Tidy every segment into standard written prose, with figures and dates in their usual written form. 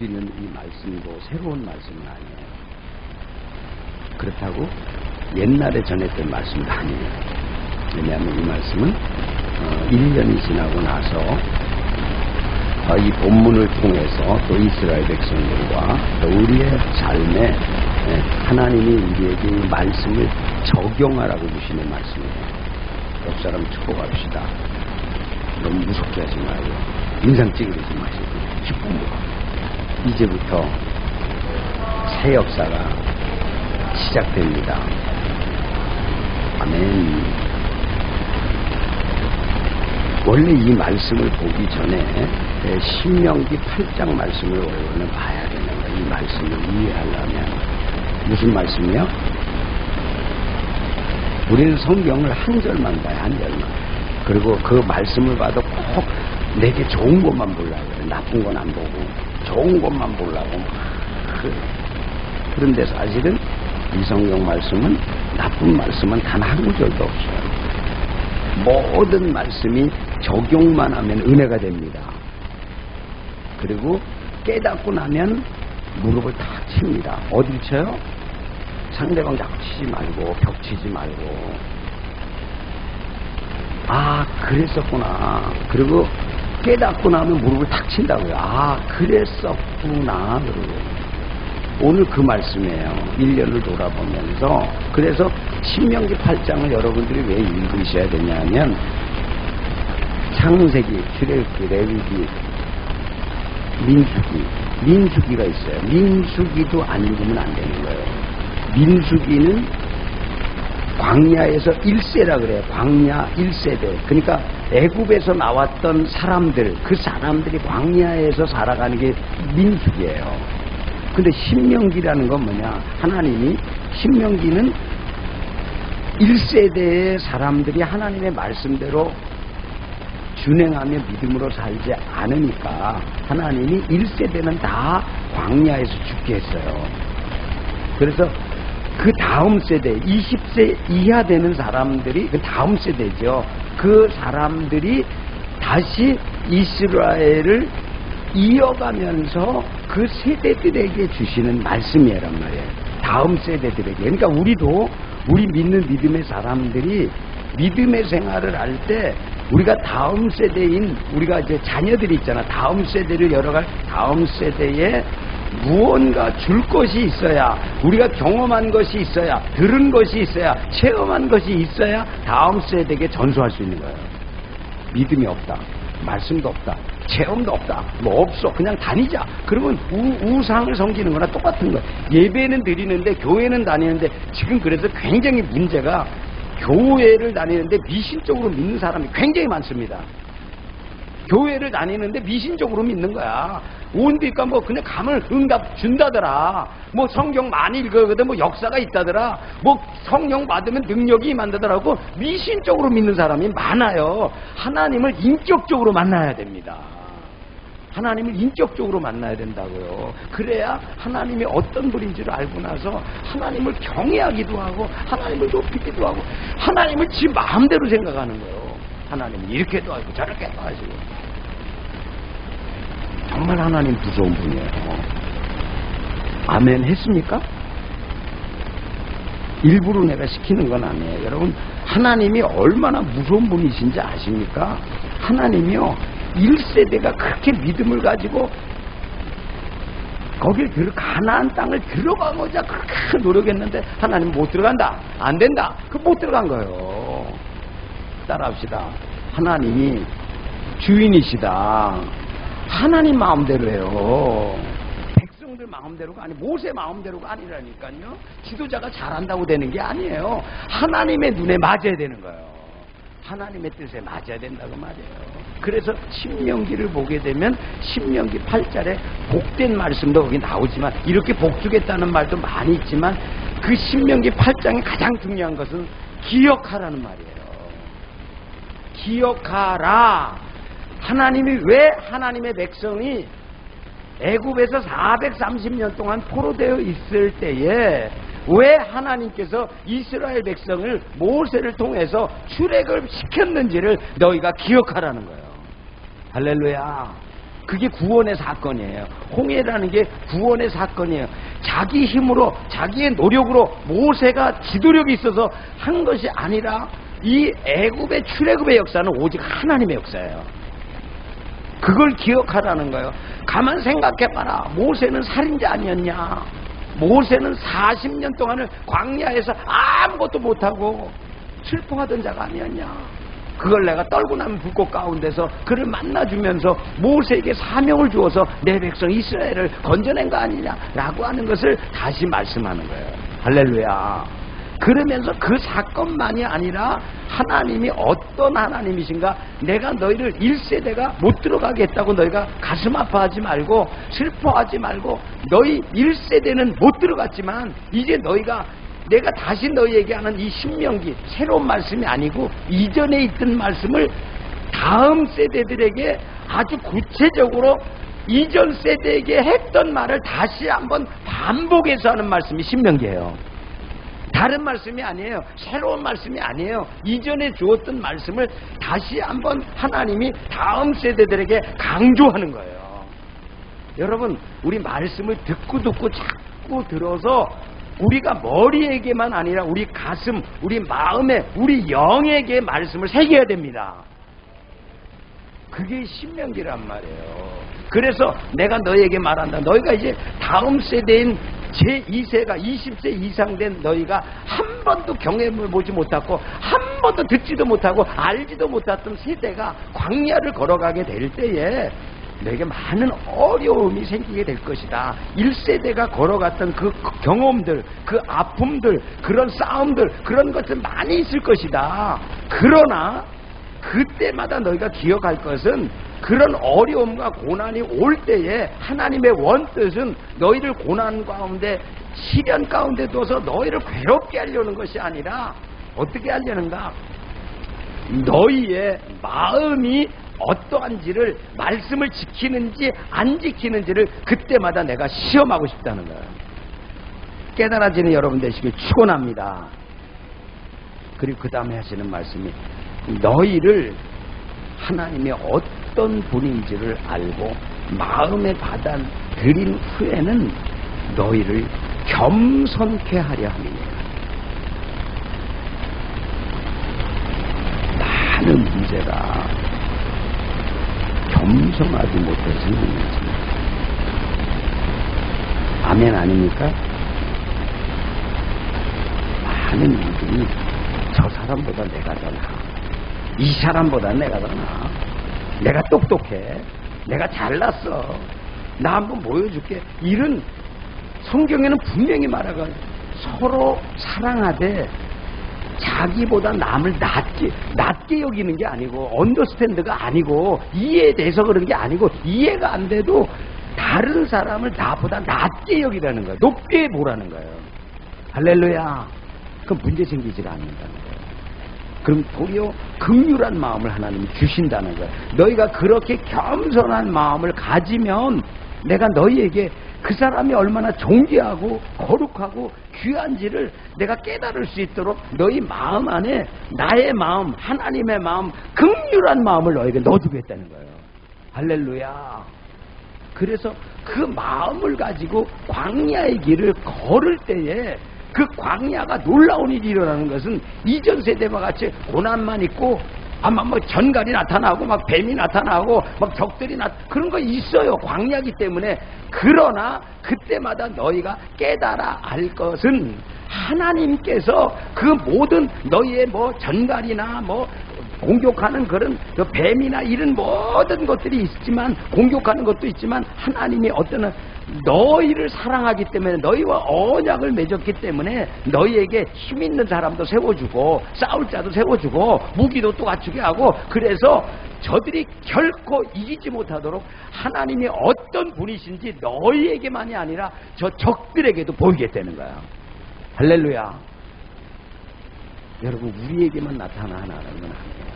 우리는 이 말씀도 새로운 말씀은 아니에요. 그렇다고 옛날에 전했던 말씀도 아니에요. 왜냐하면 이 말씀은 1년이 지나고 나서 이 본문을 통해서 또 이스라엘 백성들과 또 우리의 삶에 하나님이 우리에게 이 말씀을 적용하라고 주시는 말씀이에요. 옆 사람 축복합시다. 너무 무섭게 하지 말고 인상 찌그리지 마시고 기쁨으로 이제부터 새 역사가 시작됩니다. 아멘. 원래 이 말씀을 보기 전에 신명기 8장 말씀을 원래는 봐야 되는 거예요. 이 말씀을 이해하려면. 무슨 말씀이요? 우리는 성경을 한 절만 봐요. 한 절만. 그리고 그 말씀을 봐도 꼭 내게 좋은 것만 보려고 그래. 나쁜 건 안 보고 좋은 것만 보려고 그런데 사실은 이 성경 말씀은 나쁜 말씀은 단 한 구절도 없어요. 모든 말씀이 적용만 하면 은혜가 됩니다. 그리고 깨닫고 나면 무릎을 탁 칩니다. 어딜 쳐요? 상대방 자꾸 치지 말고 벽 치지 말고 그랬었구나. 그리고 깨닫고 나면 무릎을 탁 친다고요. 그랬었구나. 그러고 오늘 그 말씀이에요. 1년을 돌아보면서. 그래서 신명기 8장을 여러분들이 왜 읽으셔야 되냐면 창세기, 출애굽기, 레위기, 민수기가 있어요. 민수기도 안 읽으면 안 되는 거예요. 민수기는 광야에서 1세라 그래요. 광야 1세대. 그러니까 애굽에서 나왔던 사람들, 그 사람들이 광야에서 살아가는 게 민수기예요. 근데 신명기라는 건 뭐냐? 하나님이 신명기는 1세대의 사람들이 하나님의 말씀대로 준행하며 믿음으로 살지 않으니까 하나님이 1세대는 다 광야에서 죽게 했어요. 그래서 그 다음 세대 20세 이하 되는 사람들이 그 다음 세대죠. 그 사람들이 다시 이스라엘을 이어가면서 그 세대들에게 주시는 말씀이란 말이에요. 다음 세대들에게. 그러니까 우리도 우리 믿는 믿음의 사람들이 믿음의 생활을 할 때 우리가 다음 세대인 우리가 이제 자녀들이 있잖아. 다음 세대를 열어갈 다음 세대에 무언가 줄 것이 있어야, 우리가 경험한 것이 있어야, 들은 것이 있어야, 체험한 것이 있어야 다음 세대에게 전수할 수 있는 거예요. 믿음이 없다, 말씀도 없다, 체험도 없다, 뭐 없어, 그냥 다니자. 그러면 우상을 섬기는 거나 똑같은 거예요. 예배는 드리는데 교회는 다니는데 지금 그래서 굉장히 문제가 교회를 다니는데 미신적으로 믿는 사람이 굉장히 많습니다. 교회를 다니는데 미신적으로 믿는 거야. 온디니까 뭐 그냥 가면 응답 준다더라. 뭐 성경 많이 읽거든 뭐 역사가 있다더라. 뭐 성령 받으면 능력이 임한다더라고. 미신적으로 믿는 사람이 많아요. 하나님을 인격적으로 만나야 됩니다. 하나님을 인격적으로 만나야 된다고요. 그래야 하나님이 어떤 분인 줄 알고 나서 하나님을 경외하기도 하고 하나님을 높이기도 하고 하나님을 지 마음대로 생각하는 거예요. 하나님은 이렇게도 하고 저렇게도 하시고. 정말 하나님 무서운 분이에요. 아멘 했습니까? 일부러 내가 시키는 건 아니에요. 여러분, 하나님이 얼마나 무서운 분이신지 아십니까? 하나님이요 1세대가 그렇게 믿음을 가지고 거길 가나안 땅을 들어가고자 그렇게 노력했는데 하나님 못 들어간다, 안 된다, 그 못 들어간 거예요. 따라합시다. 하나님이 주인이시다. 하나님 마음대로 해요. 백성들 마음대로가 아니, 모세 마음대로가 아니라니까요. 지도자가 잘한다고 되는 게 아니에요. 하나님의 눈에 맞아야 되는 거예요. 하나님의 뜻에 맞아야 된다고 말이에요. 그래서 신명기를 보게 되면 신명기 8절에 복된 말씀도 거기 나오지만 이렇게 복주겠다는 말도 많이 있지만 그 신명기 8장의 가장 중요한 것은 기억하라는 말이에요. 기억하라. 하나님이 왜 하나님의 백성이 애굽에서 430년 동안 포로되어 있을 때에 왜 하나님께서 이스라엘 백성을 모세를 통해서 출애굽을 시켰는지를 너희가 기억하라는 거예요. 할렐루야. 그게 구원의 사건이에요. 홍해라는 게 구원의 사건이에요. 자기 힘으로 자기의 노력으로 모세가 지도력이 있어서 한 것이 아니라 이 애굽의 출애굽의 역사는 오직 하나님의 역사예요. 그걸 기억하라는 거예요. 가만 생각해봐라. 모세는 살인자 아니었냐? 모세는 40년 동안을 광야에서 아무것도 못하고 슬퍼하던 자가 아니었냐? 그걸 내가 떨고 나면 불꽃 가운데서 그를 만나주면서 모세에게 사명을 주어서 내 백성 이스라엘을 건져낸 거 아니냐라고 하는 것을 다시 말씀하는 거예요. 할렐루야. 그러면서 그 사건만이 아니라 하나님이 어떤 하나님이신가, 내가 너희를 1세대가 못 들어가게 했다고 너희가 가슴 아파하지 말고 슬퍼하지 말고, 너희 1세대는 못 들어갔지만 이제 너희가, 내가 다시 너희에게 하는 이 신명기 새로운 말씀이 아니고 이전에 있던 말씀을 다음 세대들에게 아주 구체적으로 이전 세대에게 했던 말을 다시 한번 반복해서 하는 말씀이 신명기예요. 다른 말씀이 아니에요. 새로운 말씀이 아니에요. 이전에 주었던 말씀을 다시 한번 하나님이 다음 세대들에게 강조하는 거예요. 여러분, 우리 말씀을 듣고 자꾸 들어서 우리가 머리에게만 아니라 우리 가슴, 우리 마음에, 우리 영에게 말씀을 새겨야 됩니다. 그게 신명기란 말이에요. 그래서 내가 너희에게 말한다. 너희가 이제 다음 세대인 제2세가 20세 이상 된 너희가 한 번도 경험을 보지 못하고 한 번도 듣지도 못하고 알지도 못했던 세대가 광야를 걸어가게 될 때에 내게 많은 어려움이 생기게 될 것이다. 1세대가 걸어갔던 그 경험들, 그 아픔들, 그런 싸움들, 그런 것들 많이 있을 것이다. 그러나 그때마다 너희가 기억할 것은, 그런 어려움과 고난이 올 때에 하나님의 원뜻은 너희를 고난 가운데, 시련 가운데 둬서 너희를 괴롭게 하려는 것이 아니라 어떻게 하려는가? 너희의 마음이 어떠한지를, 말씀을 지키는지 안 지키는지를 그때마다 내가 시험하고 싶다는 거예요. 깨달아지는 여러분 되시길 축원합니다. 그리고 그 다음에 하시는 말씀이, 너희를 하나님이 어떤 분인지를 알고 마음에 받아들인 후에는 너희를 겸손케 하려 함이니라. 많은 문제가 겸손하지 못해서 생기는 것입니다. 아멘 아닙니까? 많은 분들이 저 사람보다 내가 더 나아, 이 사람보다 내가 더 나아, 내가 똑똑해, 내가 잘났어, 나 한번 보여줄게, 이런, 성경에는 분명히 말하고 서로 사랑하되 자기보다 남을 낮게 여기는 게 아니고, 언더스탠드가 아니고, 이해돼서 그런 게 아니고, 이해가 안 돼도 다른 사람을 나보다 낮게 여기라는 거예요. 높게 보라는 거예요. 할렐루야. 그럼 문제 생기지가 않는다는 거예요. 그럼 도리어 긍휼한 마음을 하나님이 주신다는 거예요. 너희가 그렇게 겸손한 마음을 가지면 내가 너희에게 그 사람이 얼마나 존귀하고 거룩하고 귀한지를 내가 깨달을 수 있도록 너희 마음 안에 나의 마음, 하나님의 마음, 긍휼한 마음을 너에게 넣어두겠다는 거예요. 할렐루야. 그래서 그 마음을 가지고 광야의 길을 걸을 때에 그 광야가 놀라운 일이 일어나는 것은 이전 세대와 같이 고난만 있고 아마 뭐 전갈이 나타나고 막 뱀이 나타나고 막 적들이 그런 거 있어요. 광야기 때문에. 그러나 그때마다 너희가 깨달아 알 것은 하나님께서 그 모든 너희의 뭐 전갈이나 뭐 공격하는 그런 뱀이나 이런 모든 것들이 있지만, 공격하는 것도 있지만, 하나님이 어떤 너희를 사랑하기 때문에, 너희와 언약을 맺었기 때문에 너희에게 힘 있는 사람도 세워주고 싸울 자도 세워주고 무기도 또 갖추게 하고, 그래서 저들이 결코 이기지 못하도록 하나님이 어떤 분이신지 너희에게만이 아니라 저 적들에게도 보이겠다는 거야. 할렐루야. 여러분, 우리에게만 나타나는 건 아니에요.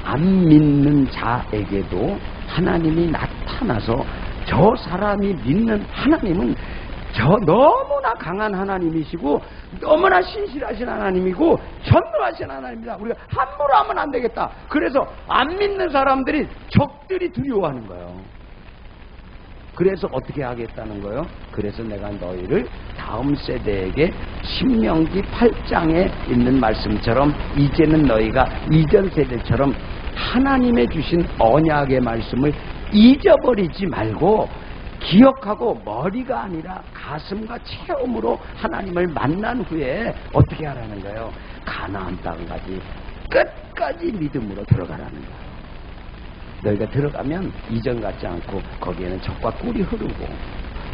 안 믿는 자에게도 하나님이 나타나서 저 사람이 믿는 하나님은 너무나 강한 하나님이시고 너무나 신실하신 하나님이고 전능하신 하나님이다. 우리가 함부로 하면 안 되겠다. 그래서 안 믿는 사람들이 적들이 두려워하는 거예요. 그래서 어떻게 하겠다는 거예요? 그래서 내가 너희를 다음 세대에게 신명기 8장에 있는 말씀처럼 이제는 너희가 이전 세대처럼 하나님의 주신 언약의 말씀을 잊어버리지 말고 기억하고 머리가 아니라 가슴과 체험으로 하나님을 만난 후에 어떻게 하라는 거예요? 가나안 땅까지 끝까지 믿음으로 들어가라는 거예요. 너희가 들어가면 이전 같지 않고 거기에는 적과 꿀이 흐르고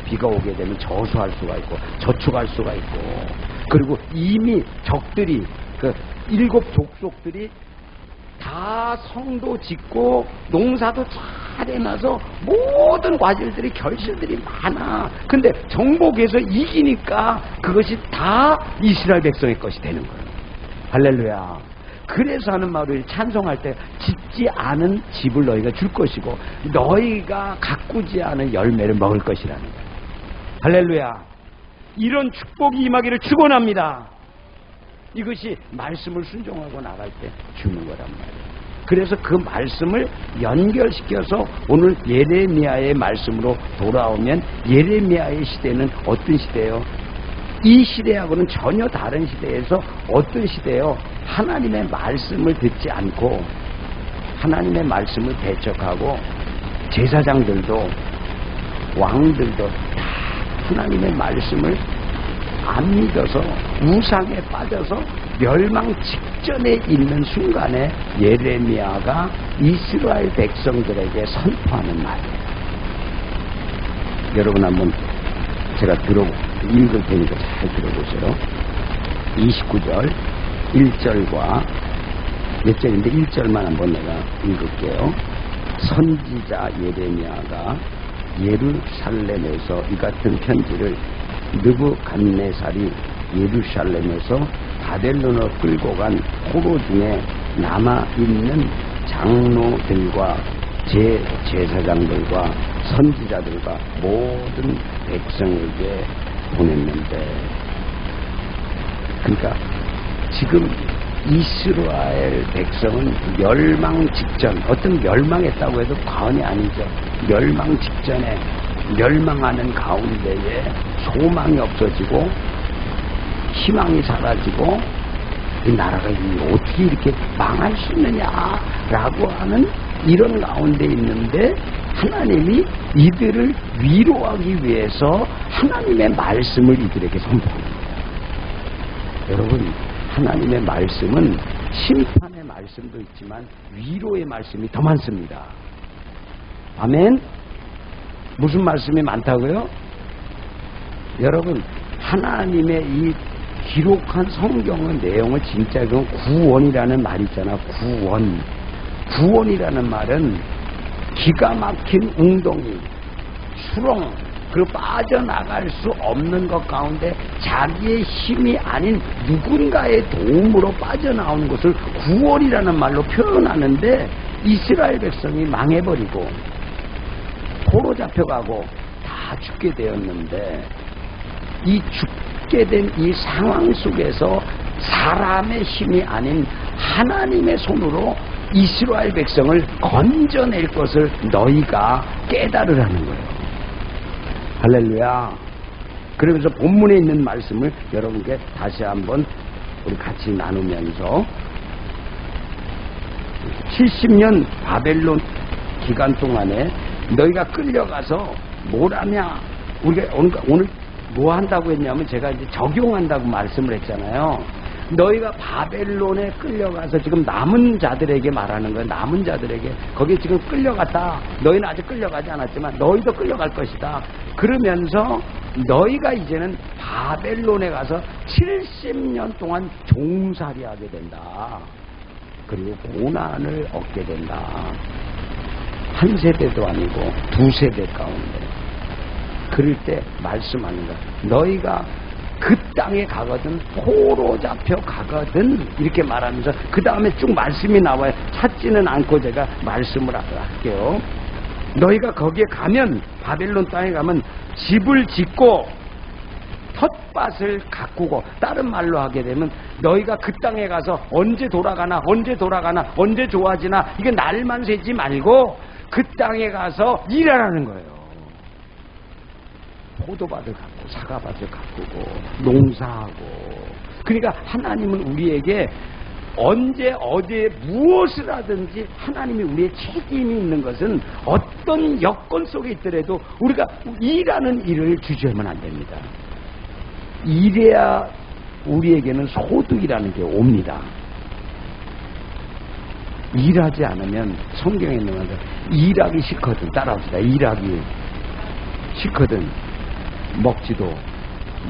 비가 오게 되면 저수할 수가 있고 저축할 수가 있고 그리고 이미 적들이 그 7 족속들이 다 성도 짓고 농사도 잘 해놔서 모든 과실들이 결실들이 많아. 근데 정복해서 이기니까 그것이 다 이스라엘 백성의 것이 되는 거예요. 할렐루야. 그래서 하는 말을 찬송할 때 짓지 않은 집을 너희가 줄 것이고 너희가 가꾸지 않은 열매를 먹을 것이라는 거예요. 할렐루야. 이런 축복이 임하기를 축원합니다. 이것이 말씀을 순종하고 나갈 때 주는 거란 말이에요. 그래서 그 말씀을 연결시켜서 오늘 예레미야의 말씀으로 돌아오면 예레미야의 시대는 어떤 시대예요? 이 시대하고는 전혀 다른 시대에서 어떤 시대예요? 하나님의 말씀을 듣지 않고 하나님의 말씀을 배척하고 제사장들도 왕들도 다 하나님의 말씀을 안 믿어서 우상에 빠져서 멸망 직전에 있는 순간에 예레미야가 이스라엘 백성들에게 선포하는 말이에요. 여러분 한번 제가 읽을 테니까 잘 들어보세요. 29절 1절과 몇 절인데 1절만 한번 내가 읽을게요. 선지자 예레미야가 예루살렘에서 이 같은 편지를 느부갓네살이 예루살렘에서 바벨론으로 끌고 간 포로 중에 남아있는 장로들과 제사장들과 선지자들과 모든 백성에게 보냈는데, 그러니까 지금 이스라엘 백성은 멸망 직전, 어떤 멸망했다고 해도 과언이 아니죠. 멸망 직전에 멸망하는 가운데에 소망이 없어지고 희망이 사라지고 이 나라가 어떻게 이렇게 망할 수 있느냐라고 하는 이런 가운데 있는데 하나님이 이들을 위로하기 위해서 하나님의 말씀을 이들에게 선포합니다. 여러분, 하나님의 말씀은 심판의 말씀도 있지만 위로의 말씀이 더 많습니다. 아멘? 무슨 말씀이 많다고요? 여러분, 하나님의 이 기록한 성경의 내용을 진짜 그 구원이라는 말이 있잖아. 구원이라는 말은 기가 막힌 웅덩이, 수렁, 그 빠져나갈 수 없는 것 가운데 자기의 힘이 아닌 누군가의 도움으로 빠져나오는 것을 구원이라는 말로 표현하는데, 이스라엘 백성이 망해버리고 포로 잡혀가고 다 죽게 되었는데, 이 죽게 된 이 상황 속에서 사람의 힘이 아닌 하나님의 손으로 이스라엘 백성을 건져낼 것을 너희가 깨달으라는 거예요. 할렐루야. 그러면서 본문에 있는 말씀을 여러분께 다시 한번 우리 같이 나누면서 70년 바벨론 기간 동안에 너희가 끌려가서 뭘 하냐, 우리가 오늘 뭐 한다고 했냐면 제가 이제 적용한다고 말씀을 했잖아요. 너희가 바벨론에 끌려가서 지금 남은 자들에게 말하는 거예요. 남은 자들에게. 거기에 지금 끌려갔다. 너희는 아직 끌려가지 않았지만 너희도 끌려갈 것이다. 그러면서 너희가 이제는 바벨론에 가서 70년 동안 종살이하게 된다. 그리고 고난을 얻게 된다. 한 세대도 아니고 두 세대 가운데. 그럴 때 말씀하는 거야. 너희가 그 땅에 가거든, 포로 잡혀 가거든, 이렇게 말하면서 그 다음에 쭉 말씀이 나와요. 찾지는 않고 제가 말씀을 할게요. 너희가 거기에 가면, 바벨론 땅에 가면 집을 짓고 텃밭을 가꾸고, 다른 말로 하게 되면 너희가 그 땅에 가서 언제 돌아가나 언제 좋아지나 이게 날만 새지 말고 그 땅에 가서 일하라는 거예요. 포도밭을 가꾸고 사과밭을 가꾸고 농사하고. 그러니까 하나님은 우리에게 언제 어디에 무엇을 하든지 하나님이 우리의 책임이 있는 것은 어떤 여건 속에 있더라도 우리가 일하는 일을 주저하면 안 됩니다. 이래야 우리에게는 소득이라는 게 옵니다. 일하지 않으면 성경에 있는 것은 일하기 싫거든. 따라합시다. 일하기 싫거든 먹지도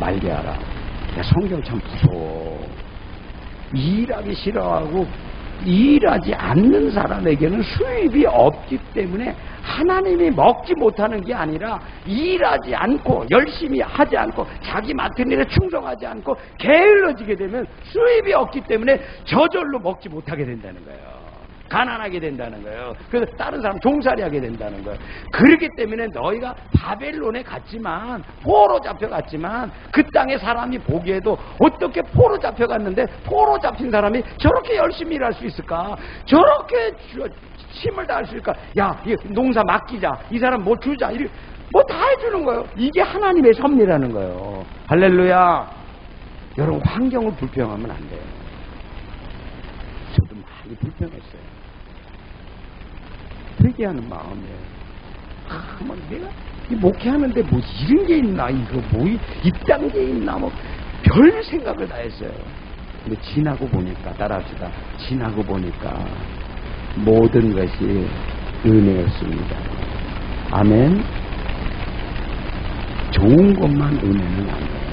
말게 하라. 야, 성경 참 무서워. 일하기 싫어하고 일하지 않는 사람에게는 수입이 없기 때문에 하나님이 먹지 못하는 게 아니라 일하지 않고 열심히 하지 않고 자기 맡은 일에 충성하지 않고 게을러지게 되면 수입이 없기 때문에 저절로 먹지 못하게 된다는 거예요. 가난하게 된다는 거예요. 그래서 다른 사람 종살이 하게 된다는 거예요. 그렇기 때문에 너희가 바벨론에 갔지만 포로 잡혀갔지만 그 땅의 사람이 보기에도 어떻게 포로 잡혀갔는데 포로 잡힌 사람이 저렇게 열심히 일할 수 있을까? 저렇게 힘을 다할 수 있을까? 야, 이 농사 맡기자. 이 사람 뭐 주자. 뭐 다 해주는 거예요. 이게 하나님의 섭리라는 거예요. 할렐루야. 여러분 환경을 불평하면 안 돼요. 저도 많이 불평했어요. 회개하는 마음이에요. 막 내가 이 목회하는데 뭐 이런 게 있나, 이거 뭐 이딴 게 있나, 뭐 별 생각을 다 했어요. 근데 지나고 보니까, 따라합시다. 지나고 보니까 모든 것이 은혜였습니다. 아멘. 좋은 것만 은혜는 아니에요.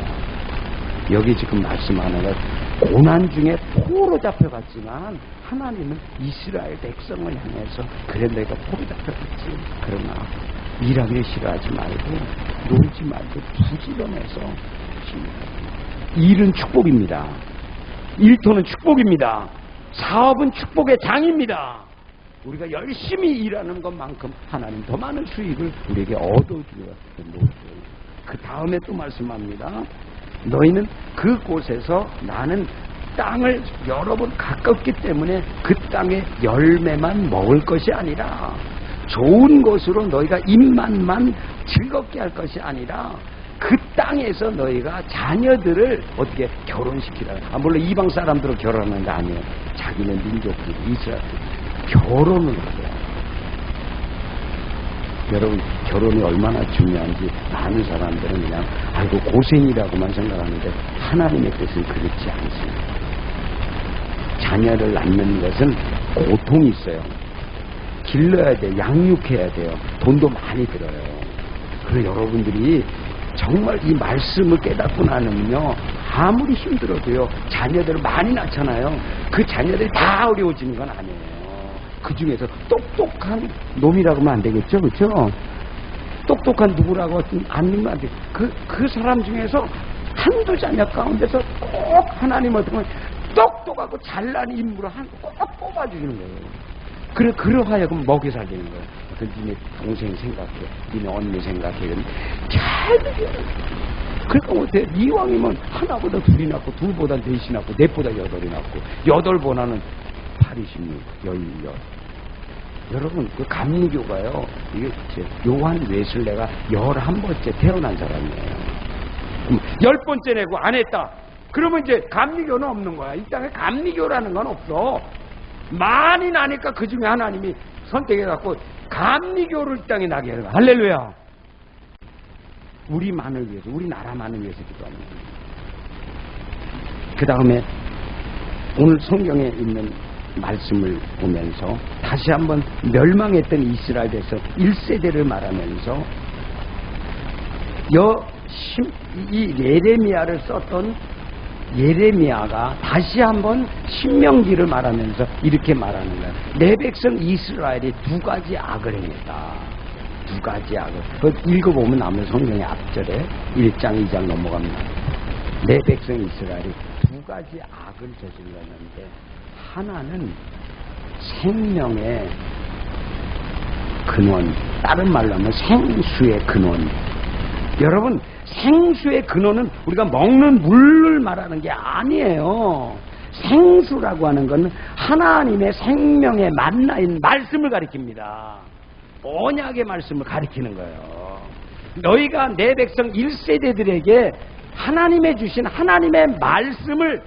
여기 지금 말씀하는 것, 고난 중에 포로 잡혀갔지만 하나님은 이스라엘 백성을 향해서 그래 내가 포로 잡혀갔지. 그러나 일하기 싫어하지 말고 놀지 말고 부지런해서 일은 축복입니다. 일터는 축복입니다. 사업은 축복의 장입니다. 우리가 열심히 일하는 것만큼 하나님 더 많은 수익을 우리에게 얻어주려 노력해요. 그 다음에 또 말씀합니다. 너희는 그곳에서 나는 땅을 여러 번 가깝기 때문에 그 땅의 열매만 먹을 것이 아니라 좋은 것으로 너희가 입맛만 즐겁게 할 것이 아니라 그 땅에서 너희가 자녀들을 어떻게 결혼시키라. 물론 이방 사람들은 결혼하는 게 아니에요. 자기네 민족끼리 이스라엘 결혼을 해요. 여러분 결혼이 얼마나 중요한지 많은 사람들은 그냥 아이고 고생이라고만 생각하는데 하나님의 뜻은 그렇지 않습니다. 자녀를 낳는 것은 고통이 있어요. 길러야 돼요. 양육해야 돼요. 돈도 많이 들어요. 그래서 여러분들이 정말 이 말씀을 깨닫고 나면요 아무리 힘들어도요 자녀들을 많이 낳잖아요. 그 자녀들이 다 어려워지는 건 아니에요. 그 중에서 똑똑한 놈이라고 하면 안 되겠죠, 그렇죠? 똑똑한 누구라고 안 넣으면 안 돼. 그 사람 중에서 한두 자녀 가운데서 꼭 하나님 어떤 건 똑똑하고 잘난 인물을 꼭 뽑아주시는 거예요. 그래 그러하여금 먹여 살리는 거예요. 그 니네 동생 생각해, 니네 언니 생각해. 잘 되게. 그러니까 못해. 이왕이면 하나보다 둘이 낳고, 둘보다 넷이 낳고, 넷보다 여덟이 낳고, 여덟보다는 86, 16. 여러분, 그 감리교가요, 이게 요한 웨슬레가 11번째 태어난 사람이에요. 그럼 10번째 내고 안 했다. 그러면 이제 감리교는 없는 거야. 이 땅에 감리교라는 건 없어. 많이 나니까 그 중에 하나님이 선택해갖고 감리교를 이 땅에 나게 하는 거야. 할렐루야. 우리만을 위해서, 우리나라만을 위해서 기도합니다. 그 다음에 오늘 성경에 있는 말씀을 보면서 다시 한번 멸망했던 이스라엘에서 1세대를 말하면서 이 예레미야를 썼던 예레미야가 다시 한번 신명기를 말하면서 이렇게 말하는 거예요. 내 백성 이스라엘이 두 가지 악을 행했다. 두 가지 악을. 읽어보면 나오는 성경의 앞절에 1장 2장 넘어갑니다. 내 백성 이스라엘이 두 가지 악을 저질렀는데 하나는 생명의 근원, 다른 말로 하면 생수의 근원. 여러분, 생수의 근원은 우리가 먹는 물을 말하는 게 아니에요. 생수라고 하는 건 하나님의 생명의 만나인 말씀을 가리킵니다. 언약의 말씀을 가리키는 거예요. 너희가 내 백성 1세대들에게 하나님의 주신 하나님의 말씀을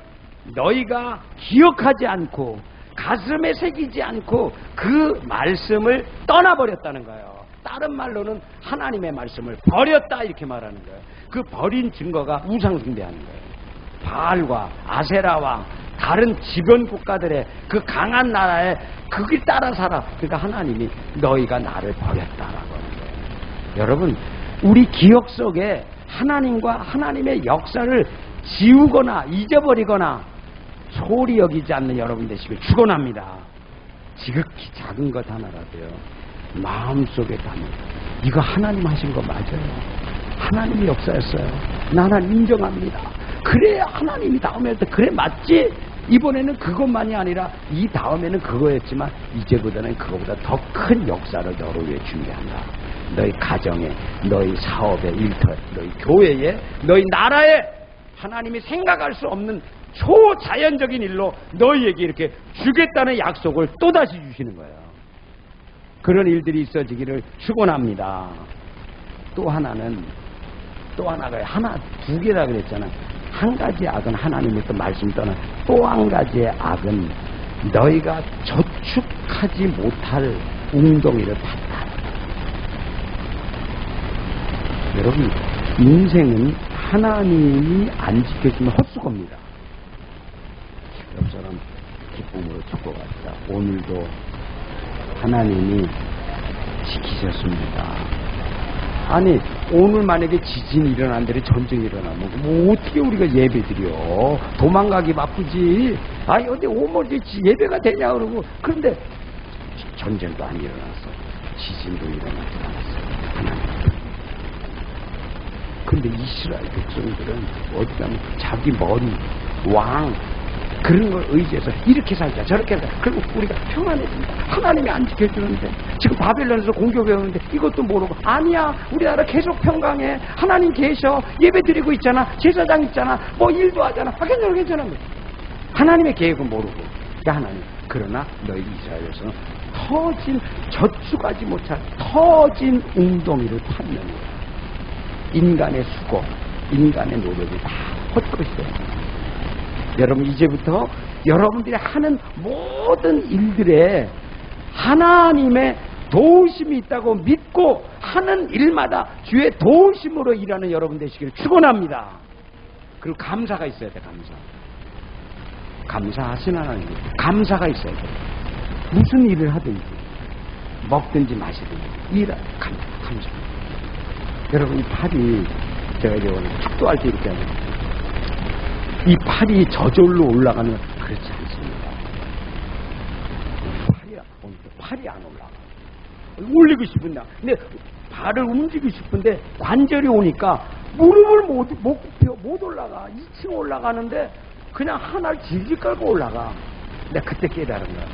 너희가 기억하지 않고 가슴에 새기지 않고 그 말씀을 떠나버렸다는 거예요. 다른 말로는 하나님의 말씀을 버렸다 이렇게 말하는 거예요. 그 버린 증거가 우상숭배하는 거예요. 바알과 아세라와 다른 지변 국가들의 그 강한 나라에 그길 따라 살아. 그러니까 하나님이 너희가 나를 버렸다라고 하는 거예요. 여러분, 우리 기억 속에 하나님과 하나님의 역사를 지우거나 잊어버리거나 소홀히 여기지 않는 여러분 되시길 축원합니다. 지극히 작은 것 하나라도요, 마음속에 담은 이거 하나님 하신 거 맞아요. 하나님의 역사였어요. 나 하나님 인정합니다. 그래야 하나님이 다음에 할 때 그래 맞지? 이번에는 그것만이 아니라 이 다음에는 그거였지만 이제보다는 그거보다 더 큰 역사를 너를 위해 준비한다. 너희 가정에, 너희 사업에, 일터에, 너희 교회에, 너희 나라에 하나님이 생각할 수 없는 초자연적인 일로 너희에게 이렇게 주겠다는 약속을 또다시 주시는 거예요. 그런 일들이 있어지기를 축원합니다. 또 하나가 두 개라 그랬잖아. 한 가지 악은 하나님의 또 말씀 떠나 또 한 가지의 악은 너희가 저축하지 못할 웅덩이를 팠다. 여러분, 인생은 하나님이 안 지켜주면 헛수고입니다. 옆 사람 기쁨으로 축복합시다. 오늘도 하나님이 지키셨습니다. 아니, 오늘 만약에 지진이 일어난다래, 전쟁이 일어나면 뭐 어떻게 우리가 예배드려? 도망가기 바쁘지. 아니 어디 오면 예배가 되냐 그러고. 그런데 전쟁도 안 일어났어, 지진도 일어나지 않았어. 하나님. 근데 이스라엘 백성들은 어디 가면 자기 머리, 왕 그런 걸 의지해서 이렇게 살자 저렇게 살자. 그리고 우리가 평안해집니다. 하나님이 안 지켜주는데, 지금 바벨론에서 공격해 오는데 이것도 모르고, 아니야 우리나라 계속 평강해, 하나님 계셔, 예배 드리고 있잖아, 제사장 있잖아, 뭐 일도 하잖아, 괜찮아. 하나님의 계획은 모르고. 야 하나님, 그러나 너희 이스라엘에서는 저축하지 못할 터진 웅덩이를 팠는 거야. 인간의 수고, 인간의 노력이 다 헛것이에요. 여러분, 이제부터 여러분들이 하는 모든 일들에 하나님의 도우심이 있다고 믿고 하는 일마다 주의 도우심으로 일하는 여러분 되시기를 축원합니다. 그리고 감사가 있어야 돼. 감사하신 하나님, 감사가 있어야 돼. 무슨 일을 하든지 먹든지 마시든지 감사. 여러분, 이 팔이, 제가 이제 오늘 축도할 때 이렇게 하는, 이 팔이 저절로 올라가는, 그렇지 않습니다. 팔이 안 올라가. 올리고 싶은데, 근데 발을 움직이고 싶은데 관절이 오니까 무릎을 못 굽혀, 못 올라가. 2층 올라가는데 그냥 하나를 질질 끌고 올라가. 내가 그때 깨달은 거야.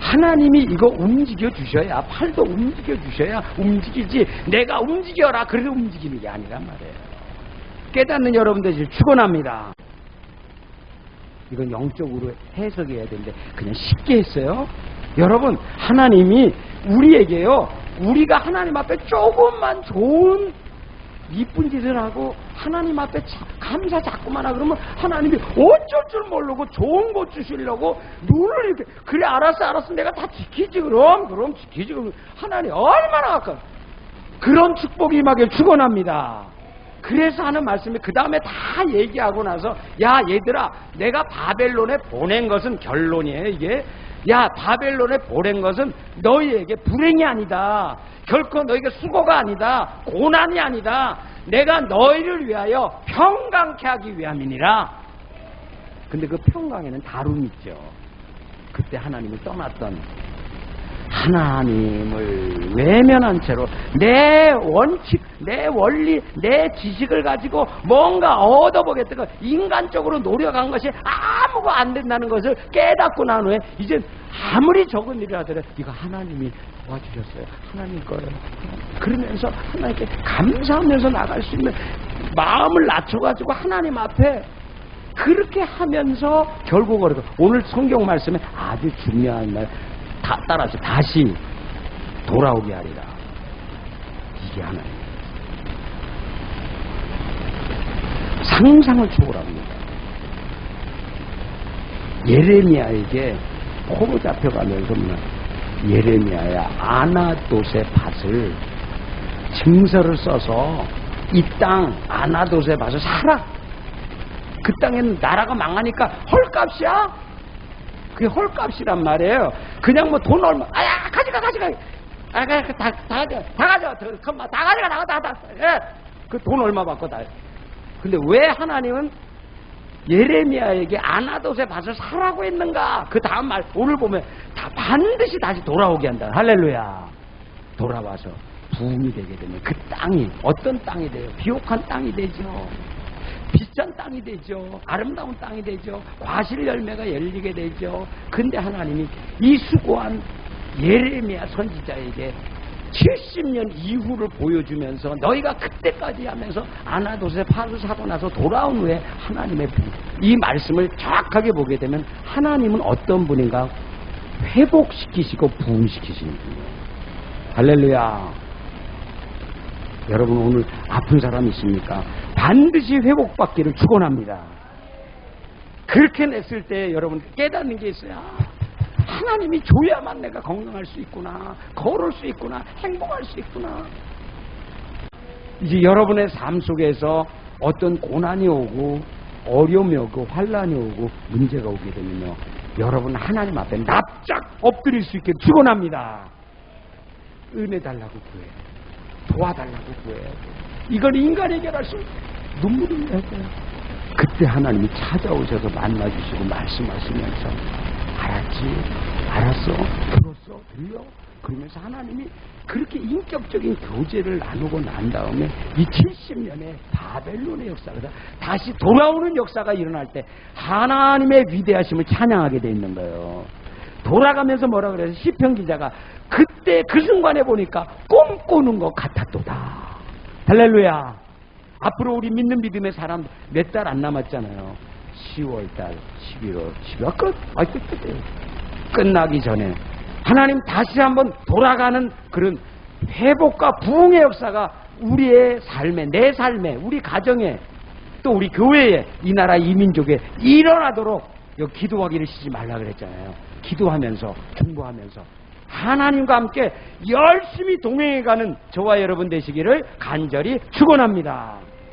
하나님이 이거 움직여 주셔야, 팔도 움직여 주셔야 움직이지, 내가 움직여라 그래도 움직이는 게 아니란 말이에요. 깨닫는 여러분들 축원합니다. 이건 영적으로 해석해야 되는데 그냥 쉽게 했어요. 여러분, 하나님이 우리에게요, 우리가 하나님 앞에 조금만 좋은 이쁜 짓을 하고 하나님 앞에 감사 자꾸만 하고 그러면 하나님이 어쩔 줄 모르고 좋은 거 주시려고 눈을 이렇게, 그래 알았어 내가 다 지키지. 그럼 지키지. 하나님 얼마나 아까 그런 축복이 임하길 축원합니다. 그래서 하는 말씀이 그 다음에 다 얘기하고 나서, 야 얘들아, 내가 바벨론에 보낸 것은, 결론이에요 이게, 야 바벨론에 보낸 것은 너희에게 불행이 아니다, 결코 너희가 수고가 아니다, 고난이 아니다, 내가 너희를 위하여 평강케 하기 위함이니라. 근데 그 평강에는 다름이 있죠. 그때 하나님을 떠났던, 하나님을 외면한 채로 내 원칙, 내 원리, 내 지식을 가지고 뭔가 얻어보겠다고 인간적으로 노력한 것이 아무것도 안 된다는 것을 깨닫고 난 후에 이제 아무리 적은 일을 하더라도 이거 하나님이 도와주셨어요. 하나님 거예요. 그러면서 하나님께 감사하면서 나갈 수 있는 마음을 낮춰가지고 하나님 앞에 그렇게 하면서 결국 오늘 성경 말씀에 아주 중요한 말 따라서 다시 돌아오게 하리라. 이게 하나님 상상을 초월합니다. 예레미야에게 포로 잡혀가면서 예레미야야 아나돗의 밭을 증서를 써서 이 땅 아나돗의 밭을 사라. 그 땅에는 나라가 망하니까 헐값이야. 그게 헐값이란 말이에요. 그냥 뭐 돈 얼마 아야 가져가 다 가져가 예. 그 돈 얼마 받고 다. 근데 왜 하나님은 예레미야에게 아나돗의 밭을 사라고 했는가? 그 다음 말 오늘 보면 다 반드시 다시 돌아오게 한다. 할렐루야. 돌아와서 부흥이 되게 되면 그 땅이 어떤 땅이 돼요? 비옥한 땅이 되죠. 비싼 땅이 되죠. 아름다운 땅이 되죠. 과실 열매가 열리게 되죠. 근데 하나님이 이 수고한 예레미야 선지자에게 70년 이후를 보여주면서 너희가 그때까지 하면서 아나돗의 밭을 사고 나서 돌아온 후에 하나님의 이 말씀을 정확하게 보게 되면 하나님은 어떤 분인가? 회복시키시고 부흥시키시는 분이에요. 할렐루야. 여러분 오늘 아픈 사람 있습니까? 반드시 회복받기를 축원합니다. 그렇게 냈을 때 여러분 깨닫는 게 있어요. 하나님이 줘야만 내가 건강할 수 있구나, 걸을 수 있구나, 행복할 수 있구나. 이제 여러분의 삶 속에서 어떤 고난이 오고 어려움이 오고 환난이 오고 문제가 오게 되면요, 여러분 하나님 앞에 납작 엎드릴 수 있게 축원합니다. 은혜 달라고 구해요. 도와달라고 구해요. 이걸 인간이 해결할 수 눈물을 내야 돼요. 그때 하나님이 찾아오셔서 만나주시고 말씀하시면서 알았지? 알았어? 들었어? 들려? 그러면서 하나님이 그렇게 인격적인 교제를 나누고 난 다음에 이 70년의 바벨론의 역사가 다시 돌아오는 역사가 일어날 때 하나님의 위대하심을 찬양하게 돼 있는 거예요. 돌아가면서 뭐라 그래서 시편 기자가 그때 그 순간에 보니까 꿈꾸는 것 같았도다. 할렐루야. 앞으로 우리 믿는 믿음의 사람 몇 달 안 남았잖아요. 10월달, 11월, 12월 끝. 끝나기 전에 하나님 다시 한번 돌아가는 그런 회복과 부흥의 역사가 우리의 삶에, 내 삶에, 우리 가정에, 또 우리 교회에, 이 나라 이 민족에 일어나도록 기도하기를 쉬지 말라 그랬잖아요. 기도하면서, 중보하면서 하나님과 함께 열심히 동행해가는 저와 여러분 되시기를 간절히 축원합니다.